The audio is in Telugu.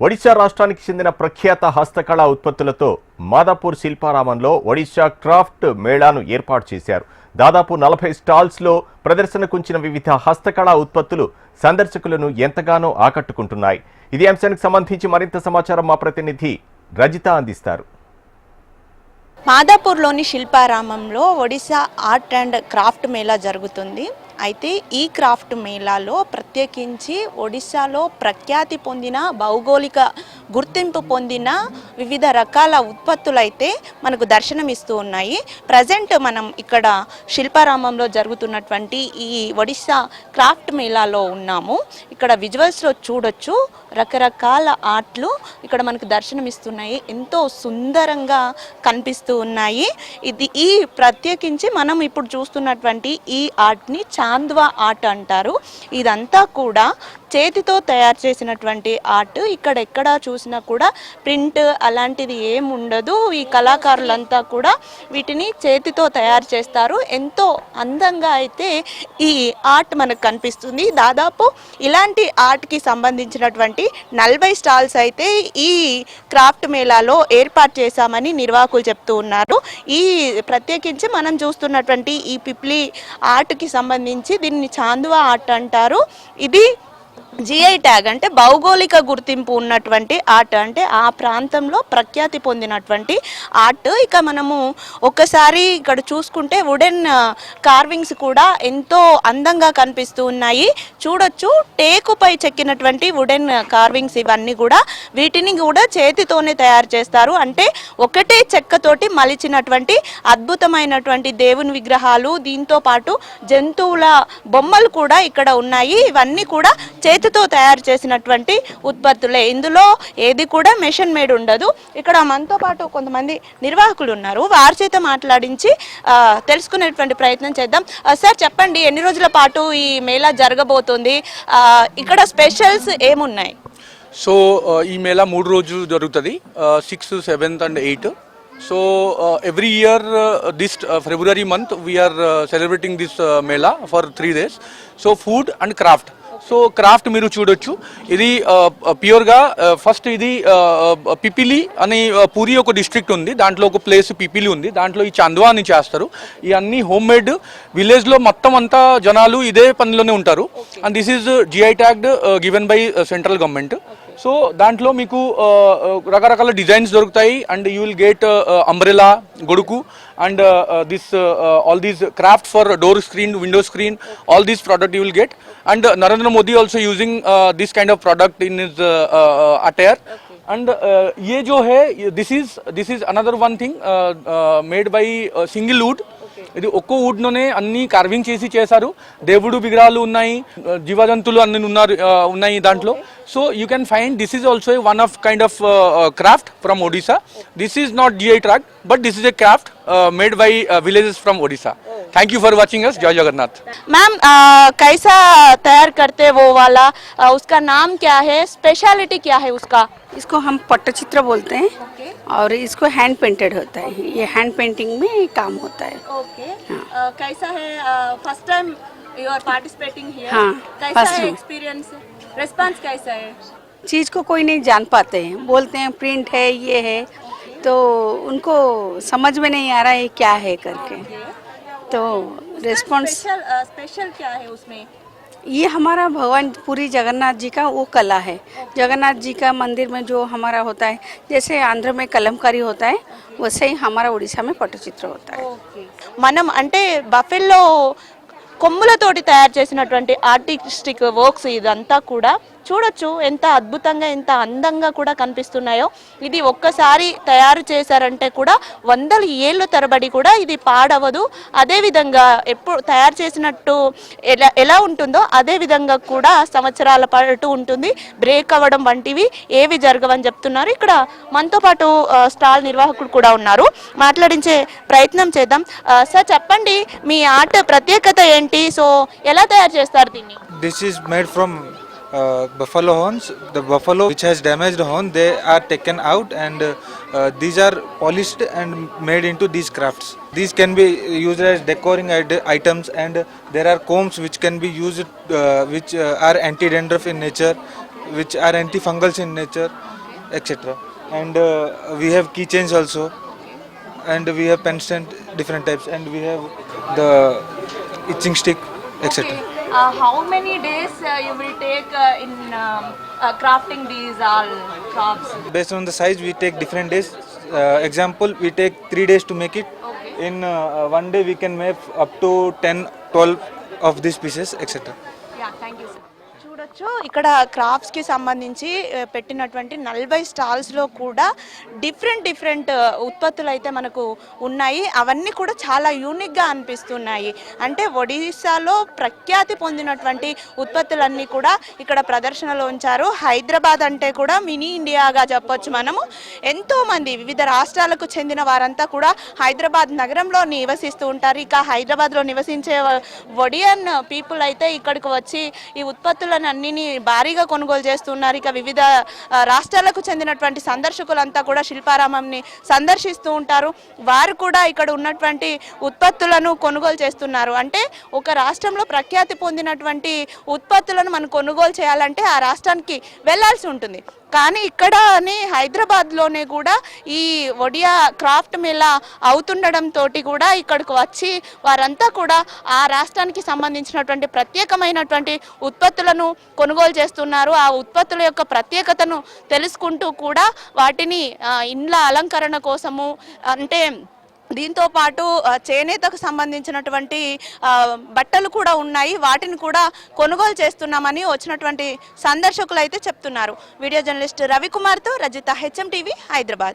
ఒడిశా రాష్ట్రానికి చెందిన ప్రఖ్యాత హస్తకళా ఉత్పత్తులతో మాదాపూర్ శిల్పారామంలో ఒడిశా క్రాఫ్ట్ మేళాను ఏర్పాటు చేశారు. దాదాపు 40 స్టాల్స్లో ప్రదర్శనకుంచిన వివిధ హస్తకళా ఉత్పత్తులు సందర్శకులను ఎంతగానో ఆకట్టుకుంటున్నాయి. ఇదే అంశానికి సంబంధించి మరింత సమాచారం మా ప్రతినిధి రజిత అందిస్తారు. మాదాపూర్లోని శిల్పారామంలో Odisha art and craft mela జరుగుతుంది. అయితే ఈ క్రాఫ్ట్ మేళాలో ప్రత్యేకించి ఒడిశాలో ప్రఖ్యాతి పొందిన భౌగోళిక గుర్తింపు పొందిన వివిధ రకాల ఉత్పత్తులు అయితే మనకు దర్శనమిస్తూ ఉన్నాయి. ప్రజెంట్ మనం ఇక్కడ శిల్పారామంలో జరుగుతున్నటువంటి ఈ ఒడిశా క్రాఫ్ట్ మేళాలో ఉన్నాము. ఇక్కడ విజువల్స్లో చూడొచ్చు రకరకాల ఆర్ట్లు ఇక్కడ మనకు దర్శనమిస్తున్నాయి. ఎంతో సుందరంగా కనిపిస్తూ ఉన్నాయి. ఈ ప్రత్యేకించి మనం ఇప్పుడు చూస్తున్నటువంటి ఈ ఆర్ట్ని చాంద్వా ఆర్ట్ అంటారు. ఇదంతా కూడా చేతితో తయారు చేసినటువంటి ఆర్ట్. ఇక్కడెక్కడ చూసినా కూడా ప్రింట్ అలాంటిది ఏమి ఉండదు. ఈ కళాకారులంతా కూడా వీటిని చేతితో తయారు చేస్తారు. ఎంతో అందంగా అయితే ఈ ఆర్ట్ మనకు కనిపిస్తుంది. దాదాపు ఇలాంటి ఆర్ట్కి సంబంధించినటువంటి 40 స్టాల్స్ అయితే ఈ క్రాఫ్ట్ మేళాలో ఏర్పాటు చేశామని నిర్వాహకులు చెప్తూ ఉన్నారు. ఈ ప్రత్యేకించి మనం చూస్తున్నటువంటి ఈ పిప్లి ఆర్ట్కి సంబంధించి దీన్ని చాంద్వా ఆర్ట్ అంటారు. ఇది జిఐ ట్యాగ్ అంటే భౌగోళిక గుర్తింపు ఉన్నటువంటి ఆర్ట్, అంటే ఆ ప్రాంతంలో ప్రఖ్యాతి పొందినటువంటి ఆర్ట్. ఇక మనము ఒకసారి ఇక్కడ చూసుకుంటే వుడెన్ కార్వింగ్స్ కూడా ఎంతో అందంగా కనిపిస్తూ ఉన్నాయి. చూడొచ్చు టేకుపై చెక్కినటువంటి వుడెన్ కార్వింగ్స్ ఇవన్నీ కూడా. వీటిని కూడా చేతితోనే తయారు చేస్తారు. అంటే ఒకటే చెక్కతోటి మలిచినటువంటి అద్భుతమైనటువంటి దేవుని విగ్రహాలు, దీంతో పాటు జంతువుల బొమ్మలు కూడా ఇక్కడ ఉన్నాయి. ఇవన్నీ కూడా చేతితో తయారు చేసినటువంటి ఉత్పత్తులే. ఇందులో ఏది కూడా మెషిన్ మేడ్ ఉండదు. ఇక్కడ మనతో పాటు కొంతమంది నిర్వాహకులు ఉన్నారు. వారి చేత మాట్లాడించి తెలుసుకునేటువంటి ప్రయత్నం చేద్దాం. సార్ చెప్పండి, ఎన్ని రోజుల పాటు ఈ మేళా జరగబోతుంది? ఇక్కడ స్పెషల్స్ ఏమున్నాయి? సో ఈ మేళా 3 రోజులు జరుగుతుంది, 6th, 7th and 8th. So every year this February month we are celebrating this mela for 3 days. So food and craft. So craft మీరు చూడొచ్చు. ఇది ప్యూర్గా ఫస్ట్ ఇది పిపిలి అని పూరి ఒక డిస్ట్రిక్ట్ ఉంది, దాంట్లో ఒక ప్లేస్ పిపిలి ఉంది, దాంట్లో ఈ చాంద్వా అని చేస్తారు. ఇవన్నీ హోమ్ మేడ్. విలేజ్లో మొత్తం అంతా జనాలు ఇదే పనిలోనే ఉంటారు. And this is GI tagged given by central government. So దాంట్లో మీకు రకరకాల డిజైన్స్ దొరుకుతాయి. And you will get umbrella, గొడుగు, and this all these craft for door screen, window screen, all these product you will get. And Narendra Modi also using this kind of product in his attire. And ye jo hai, this is another one thing made by single wood. ఇది ఒక్కో వుడ్లోనే అన్ని కార్వింగ్ చేశారు. దేవుడు విగ్రహాలు ఉన్నాయి, జీవజంతువులు అన్ని ఉన్నాయి దాంట్లో. So you can find this is also one of kind of craft from Odisha. This is not GI tag but this is a craft made by villages from Odisha. Thank you for watching us. Jai Jagannath. Ma'am कैसा तैयार करते वो वाला, उसका नाम क्या है, स्पेशलिटी क्या है उसका? इसको हम पट्टचित्र बोलते हैं. और इसको हैंड पेंटेड होता है. ये हैंड पेंटिंग में काम होता है. ओके. कैसा है, first time you are participating here? हाँ, कैसा है एक्सपीरियंस, रिस्पांस कैसा है? चीज़ को कोई नहीं जान पाते हैं, बोलते हैं प्रिंट है, ये है, तो उनको समझ में नहीं आ रहा है क्या है करके. तो रिस्पॉन्स स्पेशल क्या है उसमें? ये हमारा भगवान पूरी जगन्नाथ जी का वो कला है. जगन्नाथ जी का मंदिर में जो हमारा होता है, जैसे आंध्र में कलमकारी होता है, वैसे ही हमारा उड़ीसा में पट्टचित्र होता है. మనం అంటే బఫెల్లో కొమ్ములతోటి తయారు చేసినటువంటి ఆర్టిస్టిక్ వర్క్స్ ఇదంతా కూడా చూడొచ్చు. ఎంత అద్భుతంగా ఎంత అందంగా కూడా కనిపిస్తున్నాయో. ఇది ఒక్కసారి తయారు చేశారంటే కూడా వందల ఏళ్ళ తరబడి కూడా ఇది పాడవదు. అదేవిధంగా ఎప్పుడు తయారు చేసినట్టు ఎలా ఉంటుందో అదే విధంగా కూడా సంవత్సరాల పాటు ఉంటుంది. బ్రేక్ అవ్వడం వంటివి ఏవి జరగవని చెప్తున్నారు. ఇక్కడ మనతో పాటు స్టాల్ నిర్వాహకుడు కూడా ఉన్నారు, మాట్లాడించే ప్రయత్నం చేద్దాం. సార్ చెప్పండి, మీ ఆర్ట్ ప్రత్యేకత ఏంటి? సో ఎలా తయారు చేస్తారు దీన్ని? This is made from buffalo horns. The buffalo which has damaged horn, they are taken out and these are polished and made into these crafts. These can be used as decoring items, and there are combs which can be used which are anti-dandruff in nature. which are antifungals in nature, etc. And we have keychains also, and we have pen stand different types, and we have the itching stick, etc. How many days you will take in crafting these all crafts? Based on the size, we take different days. Example, we take 3 days to make it. In 1 day, we can make up to 10, 12 of these pieces, etc. Yeah thank you sir. చూడొచ్చు ఇక్కడ క్రాఫ్ట్స్కి సంబంధించి పెట్టినటువంటి 40 స్టాల్స్లో కూడా డిఫరెంట్ ఉత్పత్తులు అయితే మనకు ఉన్నాయి. అవన్నీ కూడా చాలా యూనిక్గా అనిపిస్తున్నాయి. అంటే ఒడిశాలో ప్రఖ్యాతి పొందినటువంటి ఉత్పత్తులన్నీ కూడా ఇక్కడ ప్రదర్శనలో ఉంచారు. హైదరాబాద్ అంటే కూడా మినీ ఇండియాగా చెప్పొచ్చు మనము. ఎంతోమంది వివిధ రాష్ట్రాలకు చెందిన వారంతా కూడా హైదరాబాద్ నగరంలో నివసిస్తూ ఉంటారు. ఇక హైదరాబాద్లో నివసించే ఒడియన్ పీపుల్ అయితే ఇక్కడికి వచ్చి ఈ ఉత్పత్తులను అన్నిని భారీగా కొనుగోలు చేస్తున్నారు. ఇక వివిధ రాష్ట్రాలకు చెందినటువంటి సందర్శకులంతా కూడా శిల్పారామంని సందర్శిస్తూ ఉంటారు. వారు కూడా ఇక్కడ ఉన్నటువంటి ఉత్పత్తులను కొనుగోలు చేస్తున్నారు. అంటే ఒక రాష్ట్రంలో ప్రఖ్యాతి పొందినటువంటి ఉత్పత్తులను మనం కొనుగోలు చేయాలంటే ఆ రాష్ట్రానికి వెళ్ళాల్సి ఉంటుంది. కానీ ఇక్కడనే హైదరాబాద్లోనే కూడా ఈ ఒడియా క్రాఫ్ట్ మేళా అవుతుండడంతో కూడా ఇక్కడికి వచ్చి వారంతా కూడా ఆ రాష్ట్రానికి సంబంధించినటువంటి ప్రత్యేకమైనటువంటి ఉత్పత్తులను కొనుగోలు చేస్తున్నారు. ఆ ఉత్పత్తుల యొక్క ప్రత్యేకతను తెలుసుకుంటూ కూడా వాటిని ఇండ్ల అలంకరణ కోసము, అంటే దీంతో పాటు చేనేతకు సంబంధించినటువంటి బట్టలు కూడా ఉన్నాయి, వాటిని కూడా కొనుగోలు చేస్తున్నామని వచ్చినటువంటి సందర్శకులు అయితే చెప్తున్నారు. వీడియో జర్నలిస్ట్ రవికుమార్తో రజిత, HM టీవీ, హైదరాబాద్.